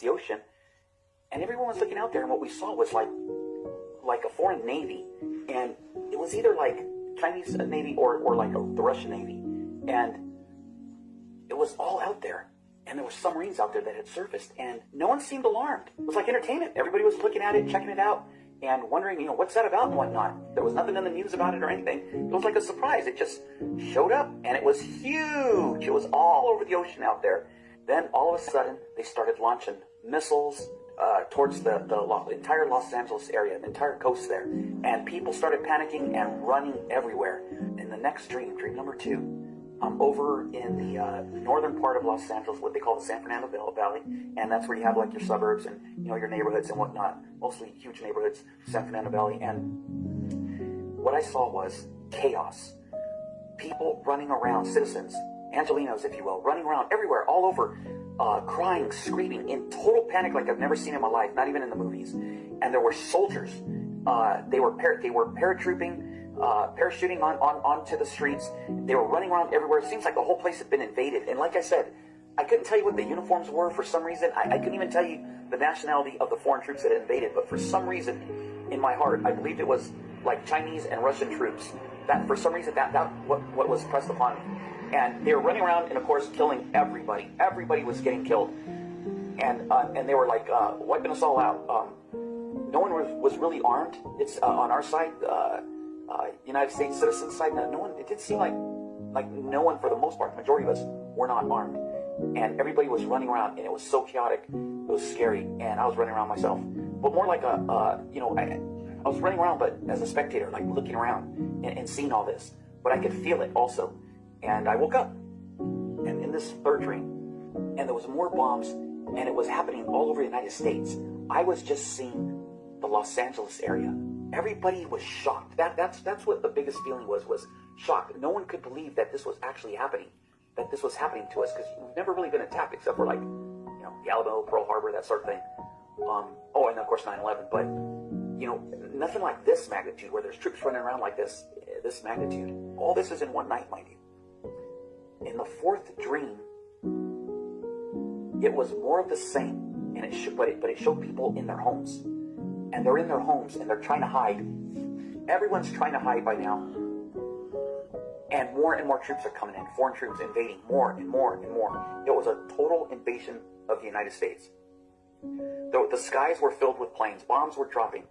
the ocean, and everyone was looking out there, and what we saw was like a foreign navy, and it was either like Chinese Navy or like the Russian Navy, and it was all out there, and there were submarines out there that had surfaced, and no one seemed alarmed. It was like entertainment. Everybody was looking at it, checking it out, and wondering, what's that about and whatnot. There was nothing in the news about it or anything. It was like a surprise. It just showed up, and it was huge. It was all over the ocean out there. Then all of a sudden, they started launching missiles towards the entire Los Angeles area, the entire coast there. And people started panicking and running everywhere. In the next dream number 2, I'm over in the northern part of Los Angeles, what they call the San Fernando Valley. And that's where you have like your suburbs and, your neighborhoods and whatnot. Mostly huge neighborhoods, San Fernando Valley. And what I saw was chaos. People running around, citizens, Angelinos, if you will, running around everywhere, all over, crying, screaming, in total panic like I've never seen in my life, not even in the movies. And there were soldiers. They were parachuting onto the streets. They were running around everywhere. It seems like the whole place had been invaded. And like I said, I couldn't tell you what the uniforms were for some reason. I couldn't even tell you the nationality of the foreign troops that had invaded. But for some reason, in my heart, I believed it was like Chinese and Russian troops. That for some reason, that what was pressed upon me. And they were running around and, of course, killing everybody. Everybody was getting killed. And they were like wiping us all out. No one was really armed. It's on our side, United States citizen side. No one. It did seem like no one, for the most part, the majority of us were not armed. And everybody was running around, and it was so chaotic. It was scary, and I was running around myself. But more like I was running around, but as a spectator, like looking around and seeing all this. But I could feel it also. And I woke up, and in this third dream, and there was more bombs, and it was happening all over the United States. I was just seeing the Los Angeles area. Everybody was shocked. That's what the biggest feeling was shocked. No one could believe that this was actually happening, that this was happening to us, because we've never really been attacked except for like, the Alamo, Pearl Harbor, that sort of thing. And of course 9/11. But nothing like this magnitude, where there's troops running around like this magnitude. All this is in one night, mind you. In the fourth dream, it was more of the same, and it showed people in their homes, and they're in their homes and they're trying to hide. Everyone's trying to hide by now, and more troops are coming in. Foreign troops invading more and more and more. It was a total invasion of the United States. The skies were filled with planes. Bombs were dropping.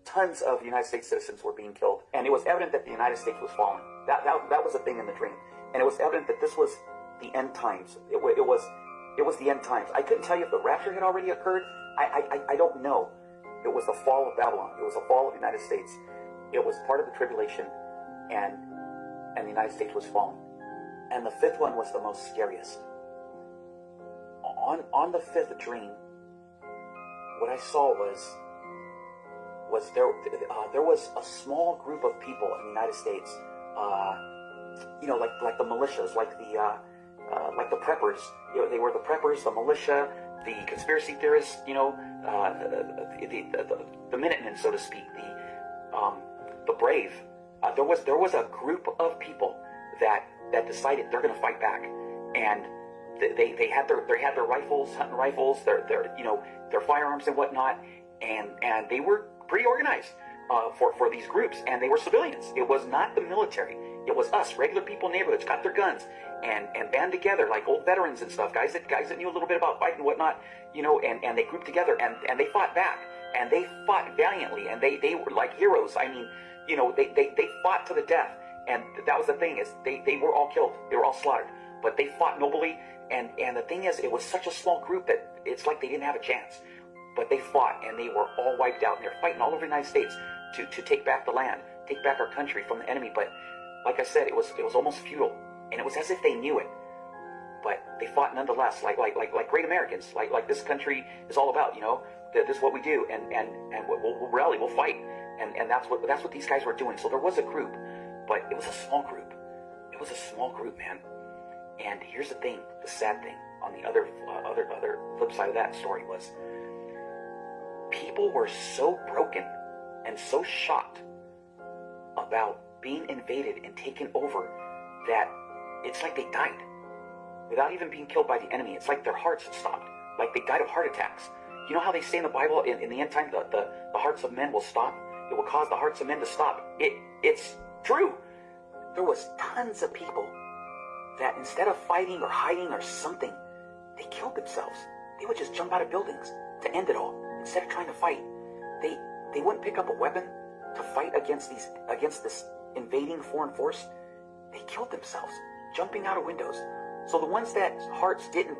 Tons of United States citizens were being killed, and it was evident that the United States was falling. That was the thing in the dream. And it was evident that this was the end times. It was the end times. I couldn't tell you if the rapture had already occurred. I don't know. It was the fall of Babylon. It was the fall of the United States. It was part of the tribulation, and the United States was falling. And the fifth one was the most scariest. On the fifth dream, what I saw was there was a small group of people in the United States. Like the militias, like the preppers. They were the preppers, the militia, the conspiracy theorists. The Minutemen, so to speak. The brave. There was a group of people that decided they're going to fight back, and they had their rifles, hunting rifles, their firearms and whatnot, and they were pretty organized for these groups, and they were civilians. It was not the military. It was us, regular people, neighborhoods, got their guns and band together like old veterans and stuff, guys that knew a little bit about fighting and whatnot, and they grouped together and they fought back, and they fought valiantly, and they were like heroes. I mean, they fought to the death, and that was the thing, is they were all killed, they were all slaughtered, but they fought nobly, and the thing is, it was such a small group that it's like they didn't have a chance, but they fought, and they were all wiped out, and they're fighting all over the United States to take back the land, take back our country from the enemy. But like I said, it was almost futile, and it was as if they knew it, but they fought nonetheless, like great Americans, like this country is all about. This is what we do, and we'll rally, we'll fight, and that's what these guys were doing. So there was a group, but it was a small group. It was a small group, man. And here's the thing, the sad thing on the other flip side of that story was, people were so broken and so shocked about being invaded and taken over that it's like they died without even being killed by the enemy. It's like their hearts had stopped. like they died of heart attacks. You know how they say in the Bible, in the end time, the hearts of men will stop? It will cause the hearts of men to stop. It's true. There was tons of people that instead of fighting or hiding or something, they killed themselves. They would just jump out of buildings to end it all. Instead of trying to fight, they wouldn't pick up a weapon to fight against this invading foreign force. They killed themselves, jumping out of windows. So the ones that hearts didn't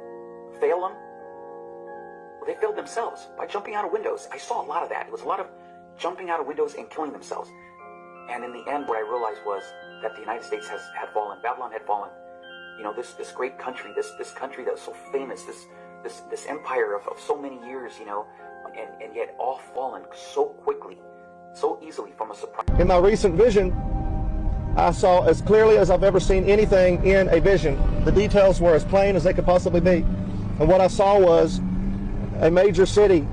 fail them, well, they failed themselves by jumping out of windows. I saw a lot of that. It was a lot of jumping out of windows and killing themselves. And in the end, what I realized was that the United States had fallen. Babylon had fallen. You know, this great country, this country that was so famous, this empire of so many years, you know, and yet all fallen so quickly, so easily from a surprise. In my recent vision, I saw as clearly as I've ever seen anything in a vision. The details were as plain as they could possibly be. And what I saw was a major city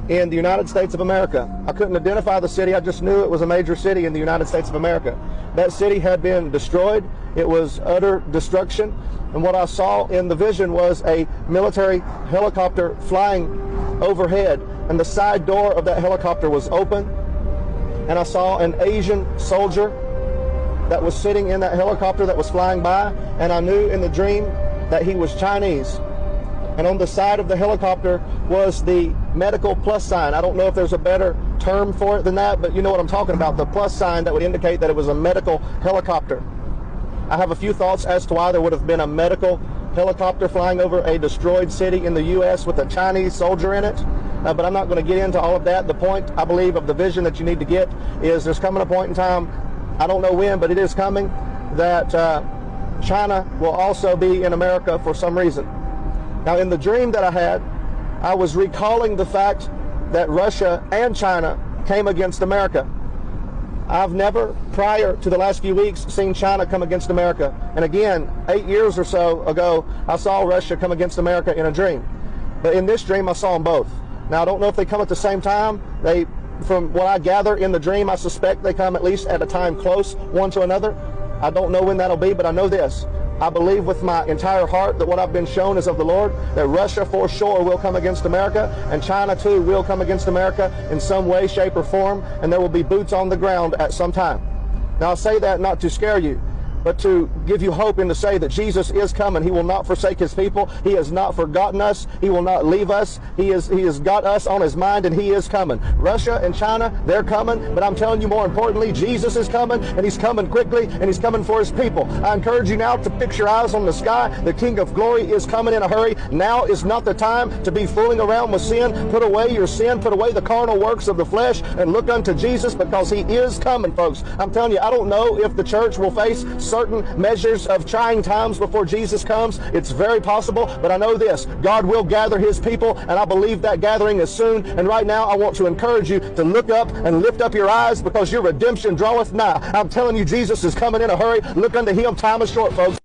in the United States of America. I couldn't identify the city, I just knew it was a major city in the United States of America. That city had been destroyed. It was utter destruction. And what I saw in the vision was a military helicopter flying overhead, and the side door of that helicopter was open. And I saw an Asian soldier that was sitting in that helicopter that was flying by, and I knew in the dream that he was Chinese. And on the side of the helicopter was the medical plus sign. I don't know if there's a better term for it than that, but you know what I'm talking about, the plus sign that would indicate that it was a medical helicopter. I have a few thoughts as to why there would have been a medical helicopter flying over a destroyed city in the U.S. with a Chinese soldier in it, but I'm not going to get into all of that. The point, I believe, of the vision that you need to get is there's coming a point in time, I don't know when, but it is coming, that China will also be in America for some reason. Now, in the dream that I had, I was recalling the fact that Russia and China came against America. I've never, prior to the last few weeks, seen China come against America. And again, 8 years or so ago, I saw Russia come against America in a dream. But in this dream, I saw them both. Now, I don't know if they come at the same time. From what I gather in the dream, I suspect they come at least at a time close one to another. I don't know when that'll be, but I know this. I believe with my entire heart that what I've been shown is of the Lord, that Russia for sure will come against America, and China too will come against America in some way, shape, or form, and there will be boots on the ground at some time. Now, I say that not to scare you, but to give you hope and to say that Jesus is coming. He will not forsake his people. He has not forgotten us. He will not leave us. He has got us on his mind, and he is coming. Russia and China, they're coming, but I'm telling you, more importantly, Jesus is coming, and he's coming quickly, and he's coming for his people. I encourage you now to fix your eyes on the sky. The King of Glory is coming in a hurry. Now is not the time to be fooling around with sin. Put away your sin, put away the carnal works of the flesh, and look unto Jesus, because he is coming, folks. I'm telling you, I don't know if the church will face certain measures of trying times before Jesus comes. It's very possible, but I know this: God will gather his people, and I believe that gathering is soon. And right now I want to encourage you to look up and lift up your eyes, because your redemption draweth nigh. I'm telling you, Jesus is coming in a hurry. Look unto him. Time is short, folks.